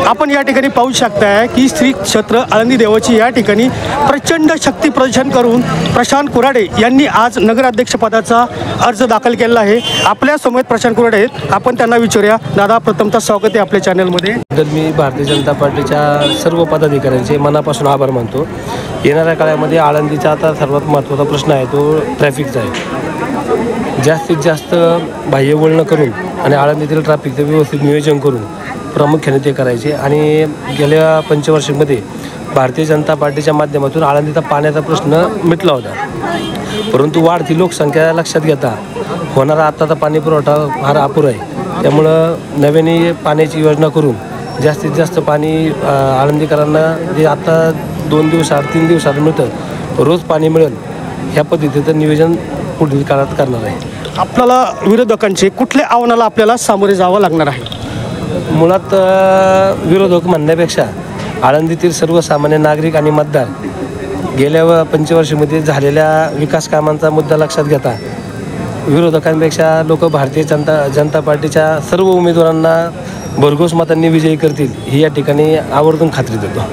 आपण या ठिकाणी पाहू शकताय की श्री क्षेत्र आळंदी देवाची या ठिकाणी प्रचंड शक्ती प्रदर्शन करून प्रशांत कुराडे यांनी आज नगराध्यक्षपदाचा अर्ज दाखल केला आहे। आपल्या समोर प्रशांत कुराडे आहेत, आपण त्यांना विचारूया। दादा, प्रथमतः स्वागत आहे आपल्या चॅनलमध्ये। मी भारतीय जनता पार्टीच्या सर्व पदाधिकाऱ्यांचे मनापासून आभार मानतो। येणाऱ्या काळामध्ये आळंदीचा आता सर्वात महत्त्वाचा प्रश्न आहे तो ट्रॅफिकचा आहे। जास्तीत जास्त बाह्यवळण करून आणि आळंदीतील ट्रॅफिकचं व्यवस्थित नियोजन करून प्रामुख्याने ते करायचे। आणि गेल्या पंचवर्षामध्ये भारतीय जनता पार्टीच्या माध्यमातून आळंदीचा पाण्याचा प्रश्न मिटला होता, परंतु वाढती लोकसंख्या लक्षात घेता होणारा आत्ताचा पाणी पुरवठा फार अपुरा आहे। त्यामुळं नव्याने पाण्याची योजना करून जास्तीत जास्त पाणी आळंदीकरांना जे आत्ता 2 दिवसात 3 दिवसात मिळतं रोज पाणी मिळेल ह्या पद्धतीचं नियोजन पुढील काळात करणार आहे। आपल्याला विरोधकांचे कुठल्या आव्हानाला आपल्याला सामोरे जावं लागणार आहे? मुळात विरोधक म्हणण्यापेक्षा आळंदीतील सर्वसामान्य नागरिक आणि मतदार गेल्या पंचवर्षामध्ये झालेल्या विकास कामांचा मुद्दा लक्षात घेता विरोधकांपेक्षा लोक भारतीय जनता पार्टीच्या सर्व उमेदवारांना भरघोस मतांनी विजयी करतील ही या ठिकाणी आवर्जून खात्री देतो।